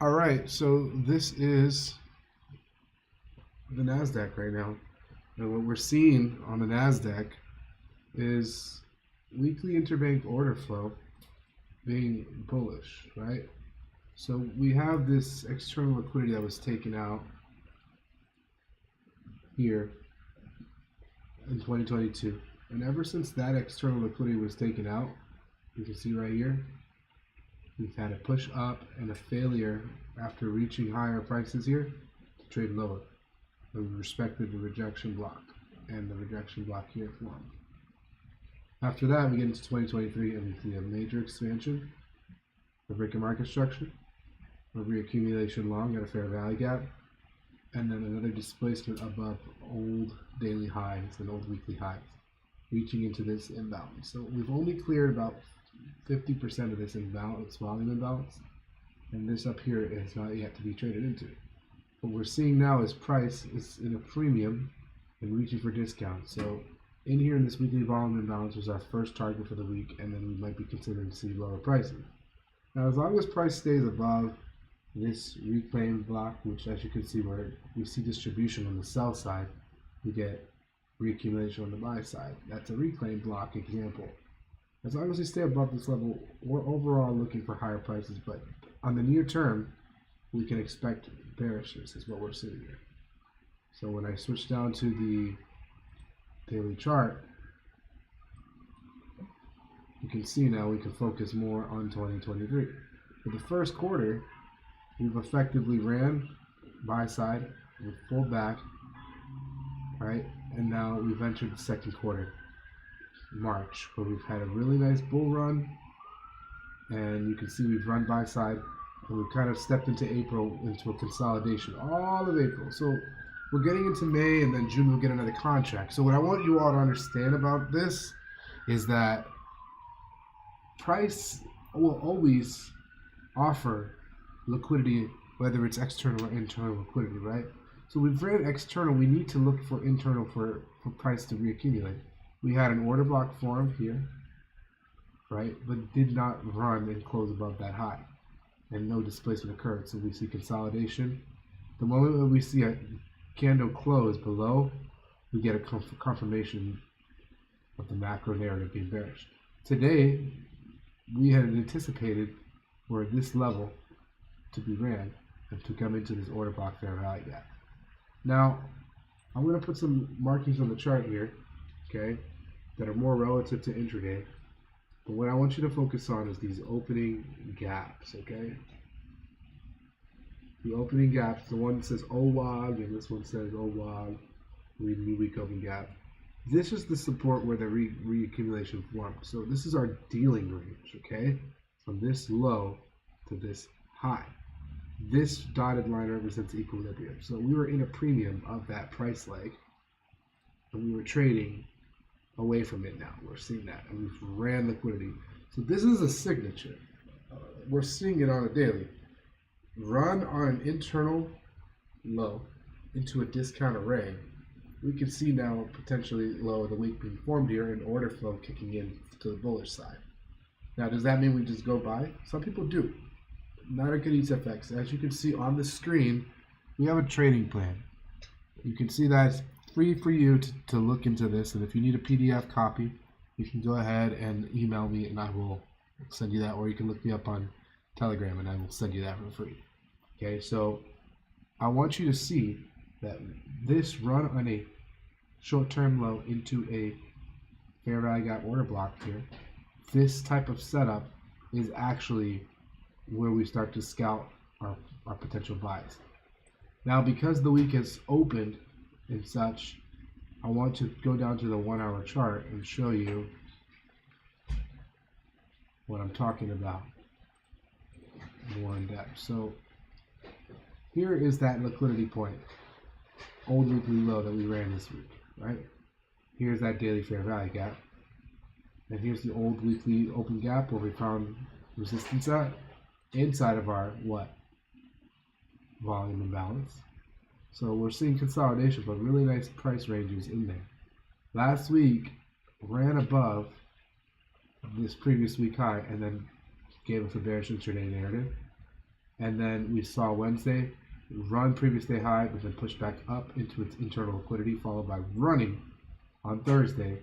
All right, so this is the NASDAQ right now. And what we're seeing on the NASDAQ is weekly interbank order flow being bullish, right? So we have this external liquidity that was taken out here in 2022. And ever since that external liquidity was taken out, you can see right here, we've had a push up and a failure after reaching higher prices here to trade lower. We respected the rejection block, and the rejection block here formed. After that, we get into 2023 and we see a major expansion, a break in market structure, a reaccumulation long at a fair value gap, and then another displacement above old daily highs and old weekly highs, reaching into this imbalance. So we've only cleared about 50% of this imbalance, volume imbalance, and this up here is not yet to be traded into. What we're seeing now is price is in a premium and reaching for discount. So in here in this weekly volume imbalance was our first target for the week, and then we might be considering to see lower pricing. Now, as long as price stays above this reclaimed block, which as you can see where we see distribution on the sell side, we get reaccumulation on the buy side. That's a reclaimed block example. As long as we stay above this level, we're overall looking for higher prices, but on the near term, we can expect bearishness is what we're seeing here. So when I switch down to the daily chart, you can see now we can focus more on 2023. For the first quarter, we've effectively ran buy side, we've pulled back, right? And now we've entered the second quarter, March, where we've had a really nice bull run, and you can see we've run buy side, and we've kind of stepped into April into a consolidation, all of April. So we're getting into May, and then June we'll get another contract. So what I want you all to understand about this is that price will always offer liquidity, whether it's external or internal liquidity, right? So we've ran external, we need to look for internal for price to reaccumulate. We had an order block formed here, right, but did not run and close above that high, and no displacement occurred. So we see consolidation. The moment that we see a candle close below, we get a confirmation of the macro narrative being bearish. Today, we had anticipated for this level to be ran and to come into this order block fair value gap. Now, I'm going to put some markings on the chart here, okay, that are more relative to intraday. But what I want you to focus on is these opening gaps, okay? The opening gaps, the one that says OWOG and this one says OWOG, new week open gap. This is the support where the reaccumulation formed. So this is our dealing range, okay? From this low to this high. This dotted line represents equilibrium. So we were in a premium of that price leg, and we were trading away from it now. We're seeing that, and we've ran liquidity. So this is a signature. We're seeing it on a daily. Run on an internal low into a discount array. We can see now potentially low of the week being formed here and order flow kicking in to the bullish side. Now, does that mean we just go buy? Some people do. Not a good ETFX. As you can see on the screen, we have a trading plan. You can see that it's free for you to look into this, and if you need a PDF copy, you can go ahead and email me and I will send you that, or you can look me up on Telegram and I will send you that for free. Okay, so I want you to see that this run on a short-term low into a fair value gap order block here, this type of setup is actually where we start to scout our potential buys. Now, because the week has opened and such, I want to go down to the 1 hour chart and show you what I'm talking about more in depth. So here is that liquidity point, old weekly low that we ran this week, right? Here's that daily fair value gap, and here's the old weekly open gap where we found resistance at inside of our volume imbalance. So we're seeing consolidation, but really nice price ranges in there. Last week ran above this previous week high and then gave us a bearish intraday narrative. And then we saw Wednesday run previous day high, but then push back up into its internal liquidity, followed by running on Thursday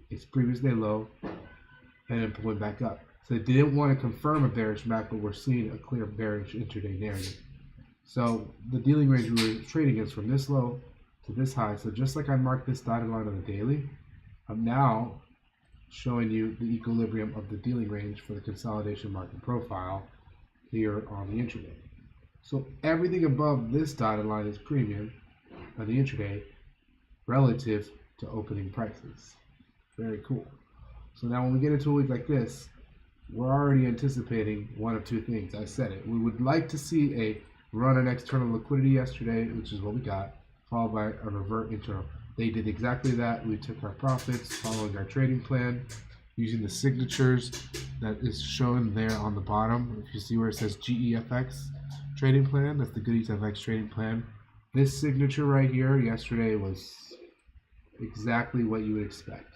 its previous day low, and then pulling back up. So they didn't want to confirm a bearish MAC, but we're seeing a clear bearish intraday narrative. So the dealing range we were trading is from this low to this high. So just like I marked this dotted line on the daily, I'm now showing you the equilibrium of the dealing range for the consolidation market profile here on the intraday. So everything above this dotted line is premium on the intraday relative to opening prices. Very cool. So now when we get into a week like this, we're already anticipating one of two things. I said it. We would like to see a run on external liquidity yesterday, which is what we got, followed by a revert internal. They did exactly that. We took our profits following our trading plan using the signatures that is shown there on the bottom. If you see where it says GEFX trading plan, that's the Goodies FX trading plan. This signature right here yesterday was exactly what you would expect.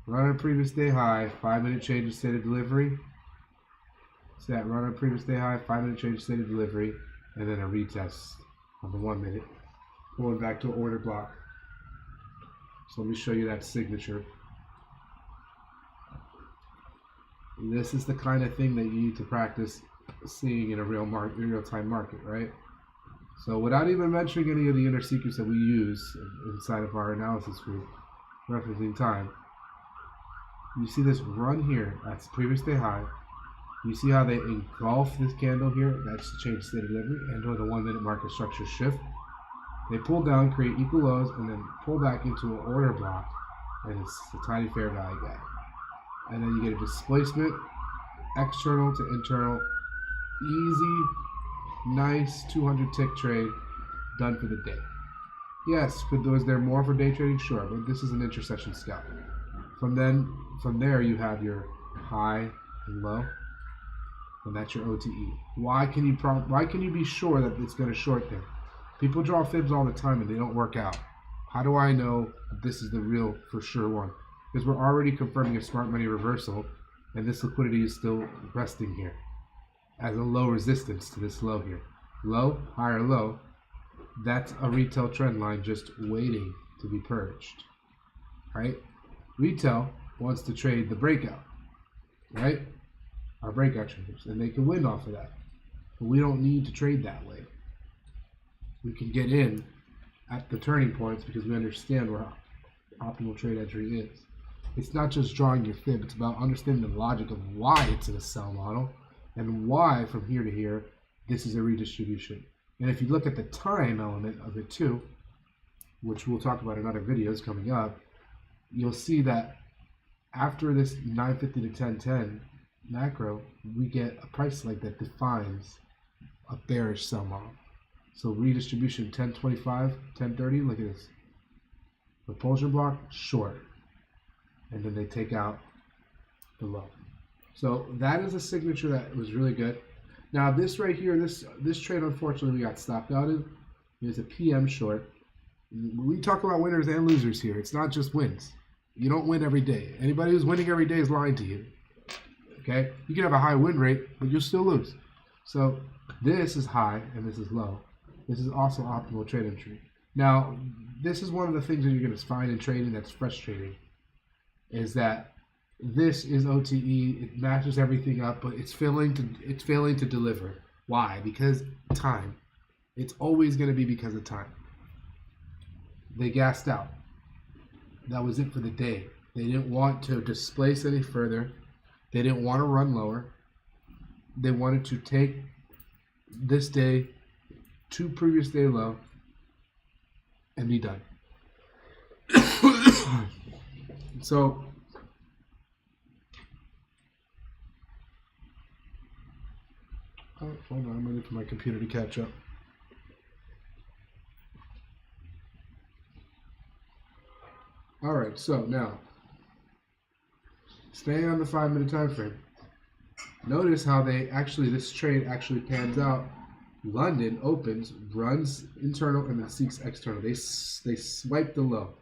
Run on previous day high, 5-minute change of state of delivery. So that run on previous day high, 5-minute change of state of delivery, and then a retest on the 1 minute, going back to an order block. So let me show you that signature. This is the kind of thing that you need to practice seeing in a real-time market, right? So without even mentioning any of the inner secrets that we use inside of our analysis group, referencing time, you see this run here, that's previous day high. You see how they engulf this candle here, that's the change state of delivery, and or the 1 minute market structure shift. They pull down, create equal lows, and then pull back into an order block, and it's a tiny fair value gap. And then you get a displacement, external to internal, easy, nice 200 tick trade done for the day. Yes, was there more for day trading? Sure, but this is an intersection scalp. From there you have your high and low, and that's your OTE. Why can you be sure that it's going to short there? People draw fibs all the time and they don't work out. How do I know this is the real for sure one? Because we're already confirming a smart money reversal, and this liquidity is still resting here as a low resistance to this low here. Low, higher low, that's a retail trend line just waiting to be purged, right? Retail wants to trade the breakout, right? Our breakout traders, and they can win off of that. But we don't need to trade that way. We can get in at the turning points because we understand where optimal trade entry is. It's not just drawing your fib, it's about understanding the logic of why it's in a sell model and why from here to here this is a redistribution. And if you look at the time element of it too, which we'll talk about in other videos coming up, you'll see that after this 950 to 1010 macro, we get a price leg that defines a bearish sell model. So redistribution 1025, 1030, look at this. Repulsion block, short. And then they take out the low. So that is a signature that was really good. Now this right here, this trade unfortunately we got stopped out in. It's a PM short. We talk about winners and losers here. It's not just wins. You don't win every day. Anybody who's winning every day is lying to you. Okay? You can have a high win rate, but you'll still lose. So this is high and this is low. This is also optimal trade entry. Now, this is one of the things that you're going to find in trading that's frustrating, is that this is OTE. It matches everything up, but it's failing to deliver. Why? Because time. It's always going to be because of time. They gassed out. That was it for the day. They didn't want to displace any further. They didn't want to run lower. They wanted to take this day to previous day low and be done. So hold on, I'm waiting for my computer to catch up. All right, so now staying on the 5-minute time frame. Notice how this trade actually pans out. London opens, runs internal, and then seeks external. They swipe the low,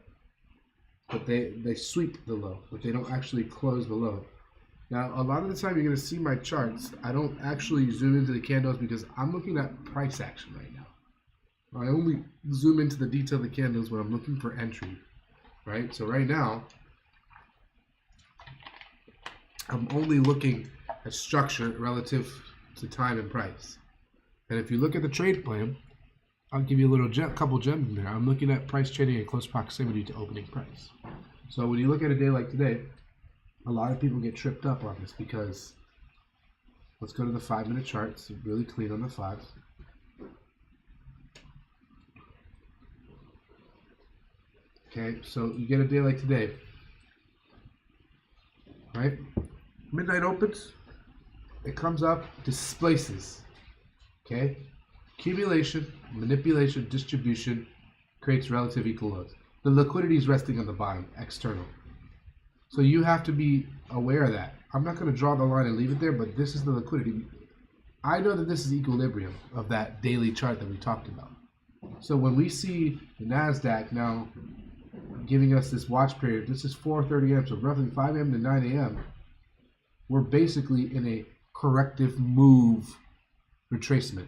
but they sweep the low, but they don't actually close the low. Now, a lot of the time you're going to see my charts. I don't actually zoom into the candles because I'm looking at price action right now. I only zoom into the detail of the candles when I'm looking for entry, right? So right now, I'm only looking at structure relative to time and price. And if you look at the trade plan, I'll give you a little couple gems in there. I'm looking at price trading in close proximity to opening price. So when you look at a day like today, a lot of people get tripped up on this because let's go to the 5-minute chart. It's really clean on the 5s. Okay, so you get a day like today, right? Midnight opens, it comes up, displaces, okay? Accumulation, manipulation, distribution creates relative equal loads. The liquidity is resting on the bottom, external. So you have to be aware of that. I'm not going to draw the line and leave it there, but this is the liquidity. I know that this is equilibrium of that daily chart that we talked about. So when we see the NASDAQ now giving us this watch period, this is 4:30 a.m., so roughly 5 a.m. to 9 a.m., we're basically in a corrective move retracement.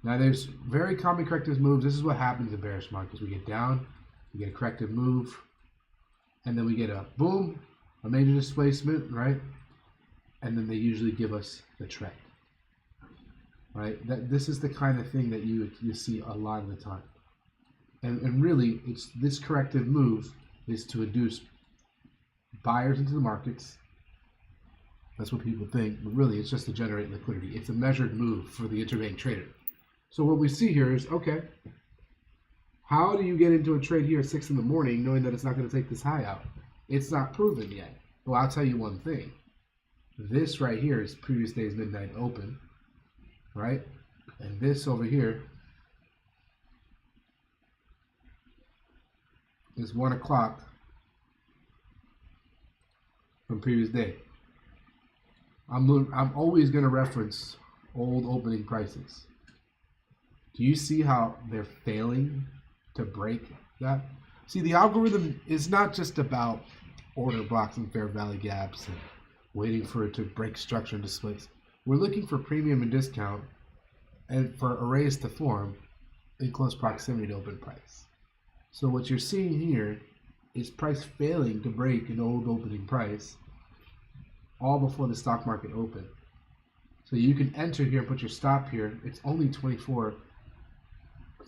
Now there's very common corrective moves. This is what happens in bearish markets. We get down, we get a corrective move, and then we get a boom, a major displacement, right? And then they usually give us the trend, right? This is the kind of thing that you see a lot of the time. And really, it's this corrective move is to induce buyers into the markets. That's what people think, but really it's just to generate liquidity. It's a measured move for the interbank trader. So what we see here is, okay, how do you get into a trade here at 6 in the morning knowing that it's not going to take this high out? It's not proven yet. Well, I'll tell you one thing. This right here is previous day's midnight open, right? And this over here is 1 o'clock from previous day. I'm always going to reference old opening prices. Do you see how they're failing to break that? See, the algorithm is not just about order blocks and fair value gaps and waiting for it to break structure and displace. We're looking for premium and discount and for arrays to form in close proximity to open price. So what you're seeing here is price failing to break an old opening price all before the stock market opened. So you can enter here and put your stop here. It's only 24.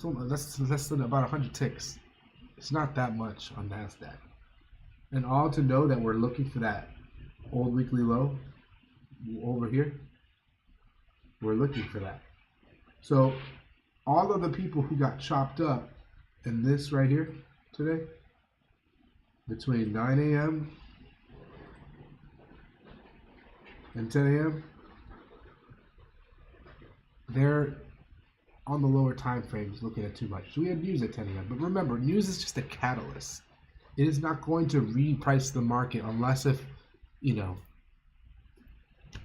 That's less than about 100 ticks. It's not that much on NASDAQ. And all to know that we're looking for that old weekly low over here. We're looking for that. So all of the people who got chopped up in this right here today, between 9 a.m. and 10 a.m., they're on the lower time frames looking at too much. So we had news at 10 a.m. But remember, news is just a catalyst. It is not going to reprice the market unless if,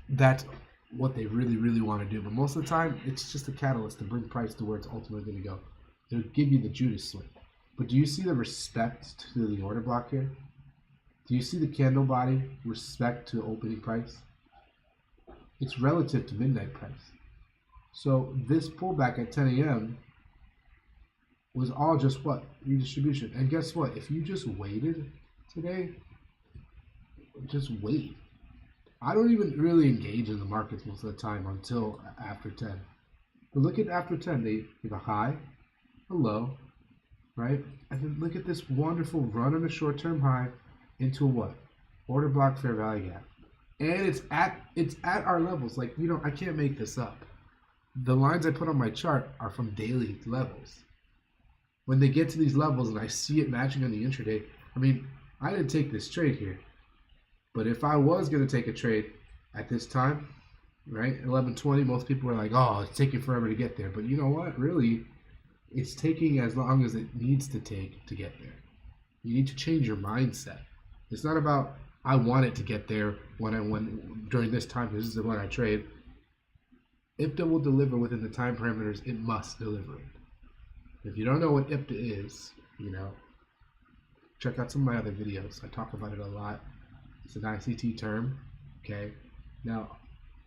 that's what they really, really want to do. But most of the time, it's just a catalyst to bring price to where it's ultimately going to go. They'll give you the Judas slip. But do you see the respect to the order block here? Do you see the candle body respect to opening price? It's relative to midnight price. So this pullback at 10 a.m. was all just what? Redistribution. And guess what? If you just waited today, just wait. I don't even really engage in the markets most of the time until after 10. But look at after 10. They have a high, a low, right? And then look at this wonderful run on a short-term high into a what? Order block fair value gap. And it's at our levels. Like, I can't make this up. The lines I put on my chart are from daily levels. When they get to these levels and I see it matching on the intraday, I didn't take this trade here. But if I was going to take a trade at this time, right, 11:20, most people are like, oh, it's taking forever to get there. But you know what? Really, it's taking as long as it needs to take to get there. You need to change your mindset. It's not about, I want it to get there when during this time, this is the one I trade. IPTA will deliver within the time parameters it must deliver. If you don't know what IPTA is, check out some of my other videos. I talk about it a lot. It's an ICT term, Okay. Now,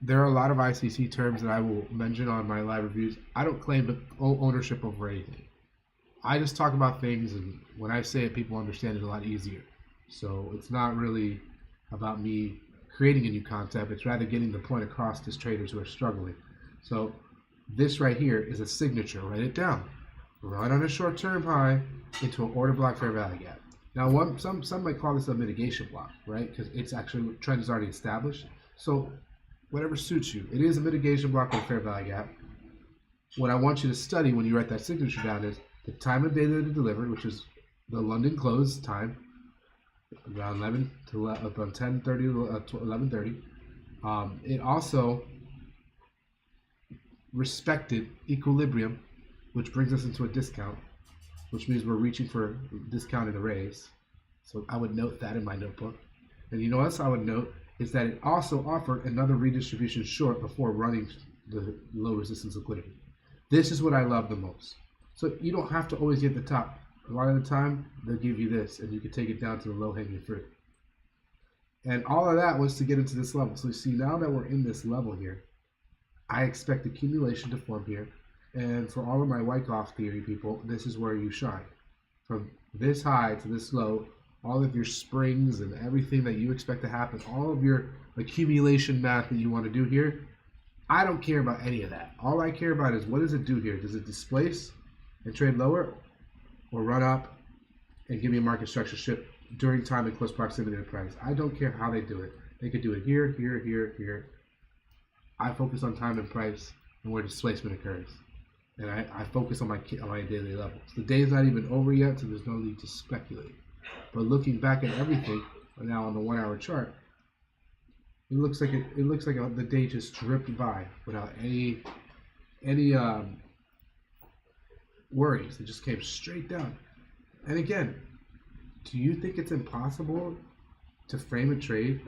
there are a lot of ICC terms that I will mention on my live reviews. I don't claim ownership over anything. I just talk about things, and when I say it, people understand it a lot easier. So it's not really about me creating a new concept. It's rather getting the point across to traders who are struggling. So this right here is a signature. Write it down. Right on a short-term high into an order block fair value gap. Now, some might call this a mitigation block, right? Because it's actually trend is already established. So whatever suits you. It is a mitigation block with a fair value gap. What I want you to study when you write that signature down is the time of day that it delivered, which is the London close time, around 11 to about 10:30 to 11:30. It also respected equilibrium, which brings us into a discount, which means we're reaching for discounted arrays. So I would note that in my notebook. And you know what else I would note is that it also offered another redistribution short before running the low resistance liquidity. This is what I love the most. So you don't have to always get the top. A lot of the time, they'll give you this, and you can take it down to the low-hanging fruit. And all of that was to get into this level. So you see, now that we're in this level here, I expect accumulation to form here. And for all of my Wyckoff theory people, this is where you shine. From this high to this low, all of your springs and everything that you expect to happen, all of your accumulation math that you want to do here, I don't care about any of that. All I care about is what does it do here? Does it displace and trade lower, or run up and give me a market structure shift during time in close proximity to price? I don't care how they do it. They could do it here, here, here, here. I focus on time and price and where displacement occurs. And I focus on my daily levels. The day is not even over yet, so there's no need to speculate. But looking back at everything now on the 1 hour chart, it looks like the day just dripped by without any worries. It just came straight down. And again, do you think it's impossible to frame a trade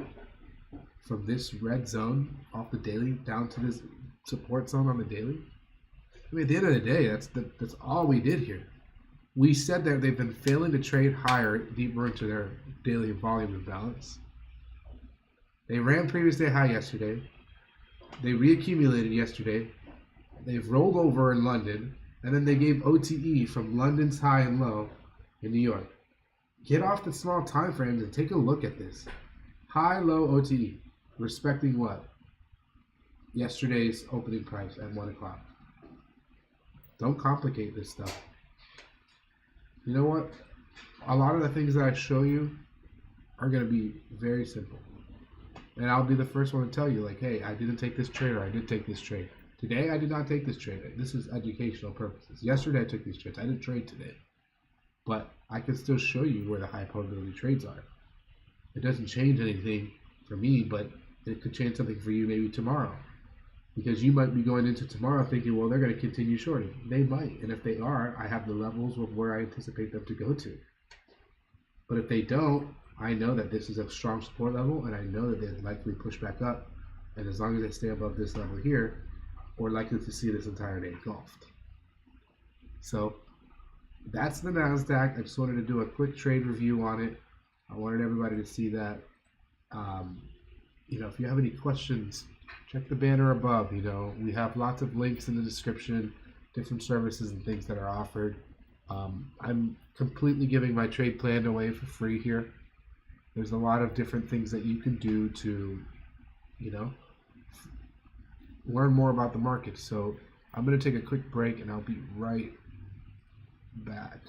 from this red zone off the daily down to this support zone on the daily? I mean, at the end of the day, that's all we did here. We said that they've been failing to trade higher, deeper into their daily volume imbalance. They ran previous day high yesterday. They reaccumulated yesterday. They've rolled over in London, and then they gave OTE from London's high and low in New York. Get off the small time frames and take a look at this. High, low OTE, respecting what? Yesterday's opening price at 1 o'clock. Don't complicate this stuff. You know what? A lot of the things that I show you are going to be very simple. And I'll be the first one to tell you, like, hey, I didn't take this trade, or I did take this trade. Today, I did not take this trade. This is educational purposes. Yesterday, I took these trades. I didn't trade today. But I can still show you where the high probability trades are. It doesn't change anything for me, but it could change something for you maybe tomorrow. Because you might be going into tomorrow thinking, well, they're going to continue shorting. They might. And if they are, I have the levels of where I anticipate them to go to. But if they don't, I know that this is a strong support level, and I know that they'd likely push back up. And as long as they stay above this level here, we're likely to see this entire day engulfed. So that's the NASDAQ. I just wanted to do a quick trade review on it. I wanted everybody to see that. If you have any questions, check the banner above. We have lots of links in the description, different services and things that are offered. I'm completely giving my trade plan away for free here. There's a lot of different things that you can do to, learn more about the market. So I'm going to take a quick break, and I'll be right back.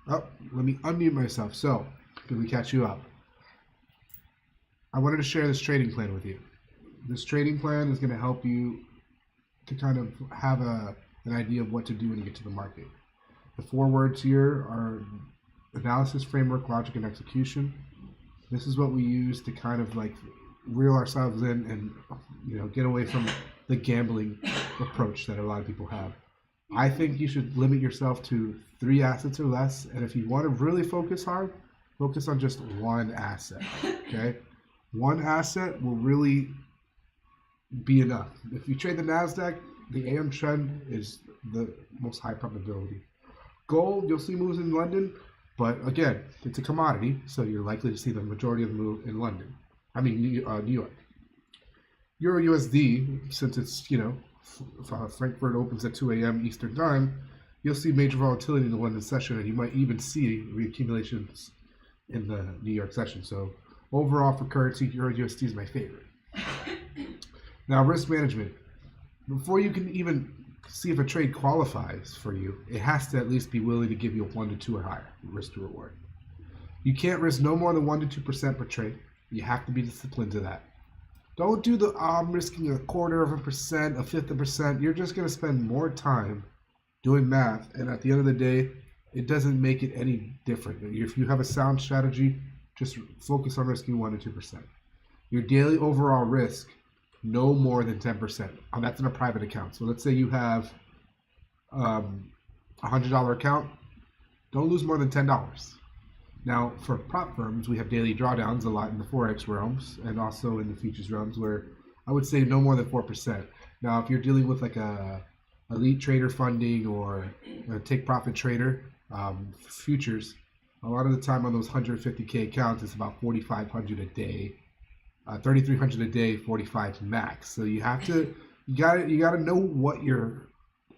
Oh, let me unmute myself. So, let me catch you up. I wanted to share this trading plan with you. This trading plan is going to help you to kind of have an idea of what to do when you get to the market. The 4 words here are analysis, framework, logic, and execution. This is what we use to kind of like reel ourselves in and, you know, get away from the gambling approach that a lot of people have. I think you should limit yourself to 3 assets or less, and if you want to really focus hard, focus on just one asset. Okay, one asset will really be enough. If you trade the NASDAQ, the AM trend is the most high probability. Gold, you'll see moves in London, but again, it's a commodity, so you're likely to see the majority of the move in London. I mean, New York. Euro USD, since it's, you know, Frankfurt opens at 2 a.m. Eastern Time, you'll see major volatility in the London session, and you might even see reaccumulations in the New York session. So overall, for currency, Euro USD is my favorite. Now, risk management. Before you can even see if a trade qualifies for you, it has to at least be willing to give you a 1 to 2 or higher risk to reward. You can't risk no more than 1 to 2% per trade. You have to be disciplined to that. Don't do the, I'm risking 1/4%, 1/5%. You're just going to spend more time doing math, and at the end of the day, it doesn't make it any different. If you have a sound strategy, just focus on risking 1 to 2%. Your daily overall risk, no more than 10%. That's in a private account. So let's say you have $100 account. Don't lose more than $10. Now, for prop firms, we have daily drawdowns a lot in the Forex realms and also in the futures realms, where I would say no more than 4%. Now, if you're dealing with like a elite trader funding or a take profit trader futures, a lot of the time on those 150K accounts, it's about 4,500 a day, 3,300 a day, 45 max. So you have to, you gotta know what your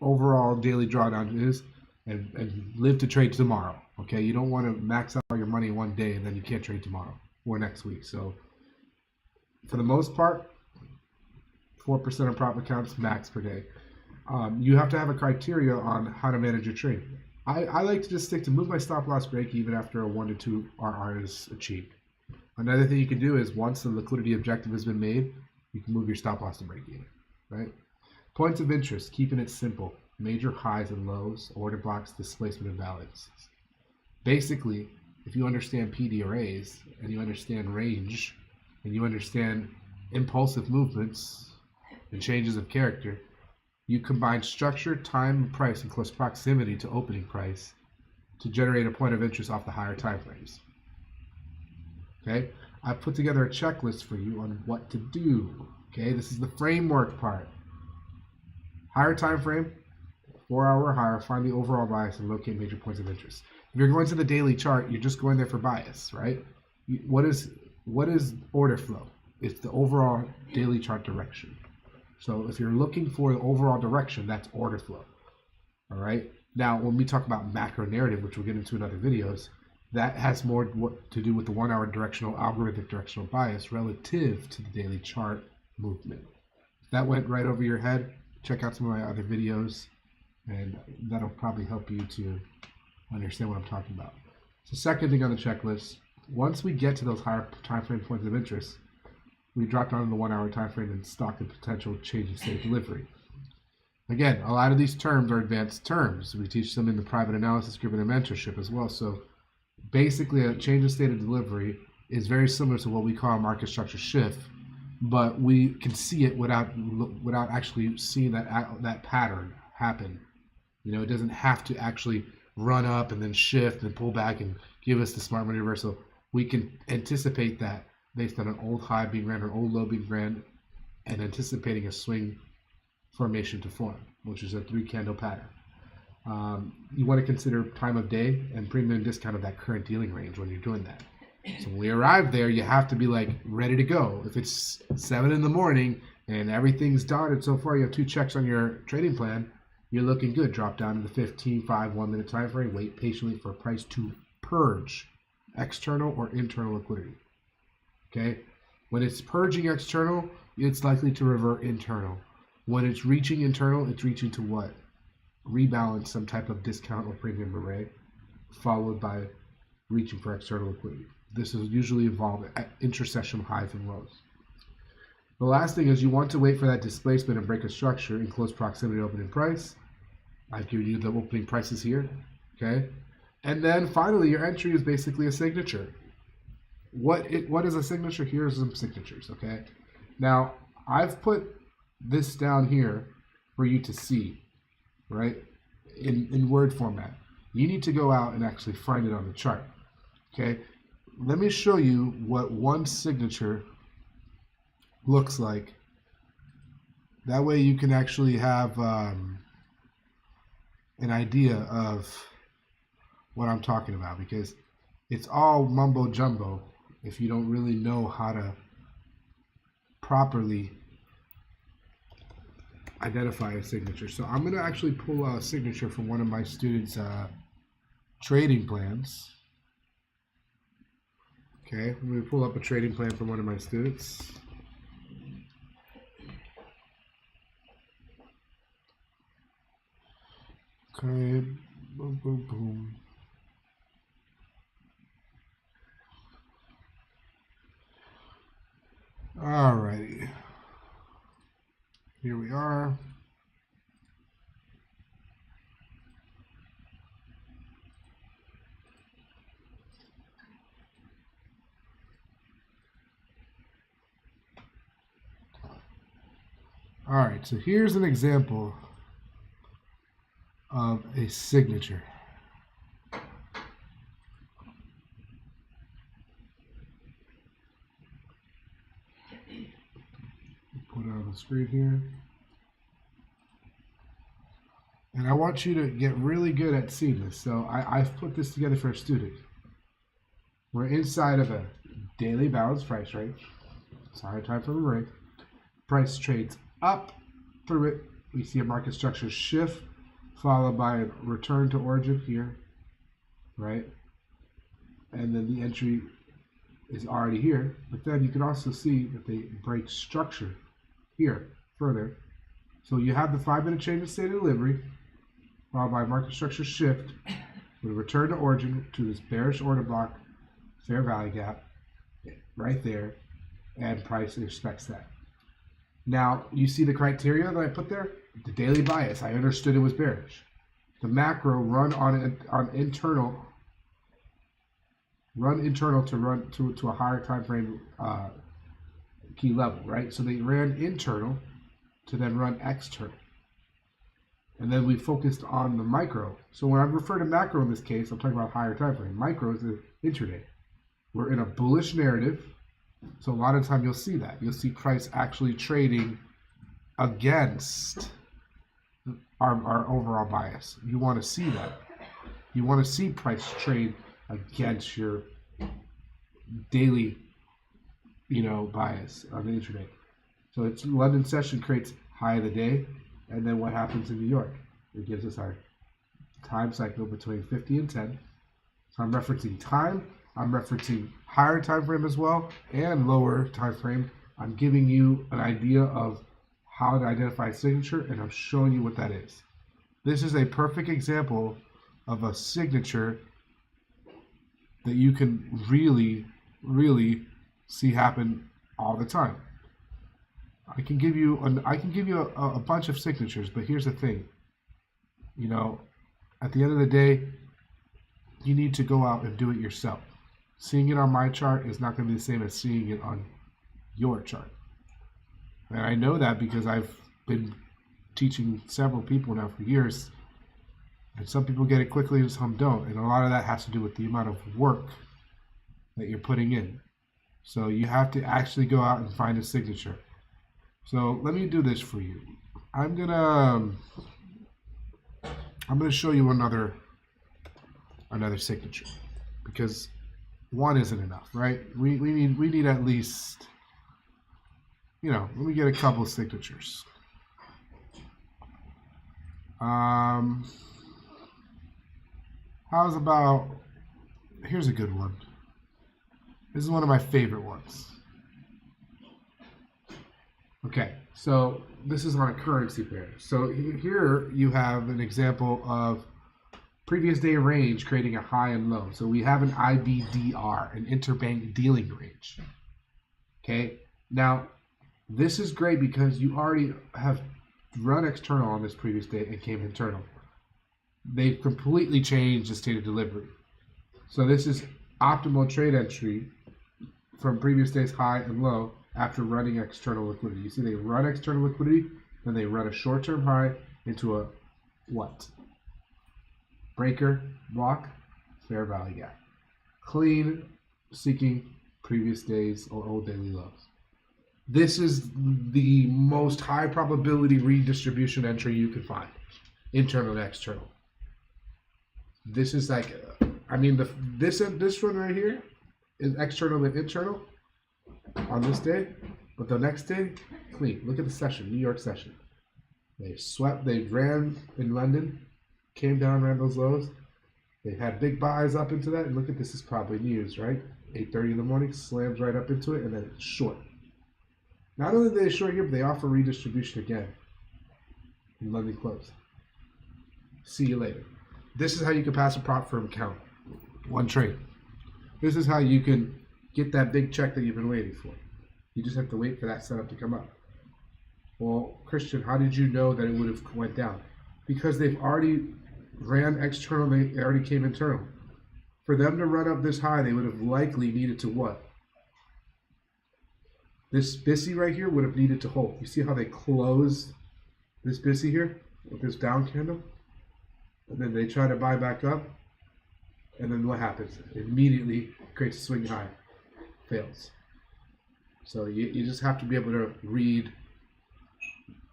overall daily drawdown is and live to trade tomorrow. Okay, you don't want to max out your money one day and then you can't trade tomorrow or next week. So for the most part, 4% of profit accounts max per day. You have to have a criteria on how to manage your trade. I like to just stick to move my stop loss break even after a 1 to 2 RR is achieved. Another thing you can do is once the liquidity objective has been made, you can move your stop loss to break even, right? Points of interest, keeping it simple. Major highs and lows, order blocks, displacement imbalances. Basically, if you understand PDRAs and you understand range and you understand impulsive movements and changes of character, you combine structure, time, price, and close proximity to opening price to generate a point of interest off the higher time frames. Okay, I've put together a checklist for you on what to do. Okay, this is the framework part. Higher time frame, 4 hour or higher, find the overall bias and locate major points of interest. If you're going to the daily chart, you're just going there for bias, right? What is order flow? It's the overall daily chart direction. So if you're looking for the overall direction, that's order flow. All right. Now, when we talk about macro narrative, which we'll get into in other videos, that has more to do with the 1 hour directional algorithmic directional bias relative to the daily chart movement. If that went right over your head, check out some of my other videos, and that'll probably help you to understand what I'm talking about. So second thing on the checklist, once we get to those higher time frame points of interest, we drop down to the 1 hour time frame and stock the potential change in state of delivery. Again, a lot of these terms are advanced terms. We teach them in the private analysis group and the mentorship as well. So basically a change in state of delivery is very similar to what we call a market structure shift, but we can see it without actually seeing that pattern happen. You know, it doesn't have to actually run up and then shift and pull back and give us the smart money reversal. We can anticipate that based on an old high being ran or old low being ran and anticipating a swing formation to form, which is a 3 candle pattern. You want to consider time of day and premium discount of that current dealing range when you're doing that. So when we arrive there, you have to be like ready to go. If it's 7 in the morning and everything's dotted so far, you have 2 checks on your trading plan, you're looking good. Drop down to the 15, 5, 1 minute time frame. Wait patiently for a price to purge external or internal liquidity. Okay? When it's purging external, it's likely to revert internal. When it's reaching internal, it's reaching to what? Rebalance some type of discount or premium array. followed by reaching for external liquidity. This is usually involved at intersection highs and lows. The last thing is you want to wait for that displacement and break a structure in close proximity to opening price. I've given you the opening prices here, okay? And then finally, your entry is basically a signature. What is a signature? Here's some signatures, okay? Now, I've put this down here for you to see, right? In word format. You need to go out and actually find it on the chart, okay? Let me show you what one signature looks like. That way you can actually have an idea of what I'm talking about, because it's all mumbo jumbo if you don't really know how to properly identify a signature. So I'm going to actually pull a signature from one of my students' trading plans. Okay, I'm going to pull up a trading plan from one of my students. Okay, boom, boom, boom. Alrighty, here we are. Alright, so here's an example of a signature. Put it on the screen here. And I want you to get really good at seeing this. So I've put this together for a student. We're inside of a daily balanced price range. It's higher time from the range. Price trades up through it. We see a market structure shift, followed by a return to origin here, right? And then the entry is already here. But then you can also see that they break structure here further. So you have the 5-minute change of state of delivery, followed by market structure shift with a return to origin to this bearish order block, fair value gap, right there, and price respects that. Now, you see the criteria that I put there? The daily bias, I understood it was bearish. The macro run internal to a higher time frame key level, right? So they ran internal to then run external. And then we focused on the micro. So when I refer to macro in this case, I'm talking about higher time frame. Micro is the intraday. We're in a bullish narrative. So a lot of the time you'll see that. You'll see price actually trading against our overall bias. You want to see that. You want to see price trade against your daily, bias on the intraday. So it's London session creates high of the day, and then what happens in New York? It gives us our time cycle between 50 and 10. So I'm referencing time. I'm referencing higher time frame as well and lower time frame. I'm giving you an idea of how to identify a signature, and I'm showing you what that is. This is a perfect example of a signature that you can really, really see happen all the time. I can give you a bunch of signatures, but here's the thing. At the end of the day, you need to go out and do it yourself. Seeing it on my chart is not going to be the same as seeing it on your chart. And I know that because I've been teaching several people now for years. And some people get it quickly and some don't. And a lot of that has to do with the amount of work that you're putting in. So you have to actually go out and find a signature. So let me do this for you. I'm gonna show you another signature, because one isn't enough, right? We need at least, let me get a couple of signatures. How's about, here's a good one. This is one of my favorite ones. Okay, so this is on a currency pair. So here you have an example of previous day range creating a high and low. So we have an IBDR, an interbank dealing range. Okay, now this is great because you already have run external on this previous day and came internal. They've completely changed the state of delivery. So this is optimal trade entry from previous day's high and low after running external liquidity. You see they run external liquidity, then they run a short-term high into a what? Breaker, block, fair value gap. Clean, seeking previous days or old daily lows. This is the most high probability redistribution entry you can find, internal and external. This is like, this one right here is external and internal on this day, but the next day, clean. Look at the session, New York session. They ran in London, came down, ran those lows. They had big buys up into that, and look at this is probably news, right? 8:30 in the morning, slams right up into it, and then it's short. Not only did they short here, but they offer redistribution again. And London close. See you later. This is how you can pass a prop firm account. One trade. This is how you can get that big check that you've been waiting for. You just have to wait for that setup to come up. Well, Christian, how did you know that it would have went down? Because they've already ran external, they already came internal. For them to run up this high, they would have likely needed to what? This BISI right here would have needed to hold. You see how they close this BISI here with this down candle? And then they try to buy back up. And then what happens? It immediately creates a swing high. Fails. So you just have to be able to read,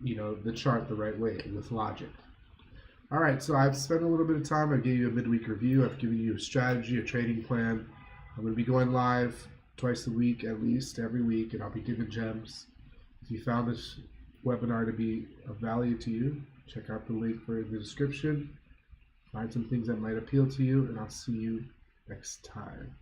the chart the right way with logic. All right, so I've spent a little bit of time. I gave you a midweek review. I've given you a strategy, a trading plan. I'm going to be going live twice a week, at least every week, and I'll be giving gems. If you found this webinar to be of value to you, check out the link in the description. Find some things that might appeal to you, and I'll see you next time.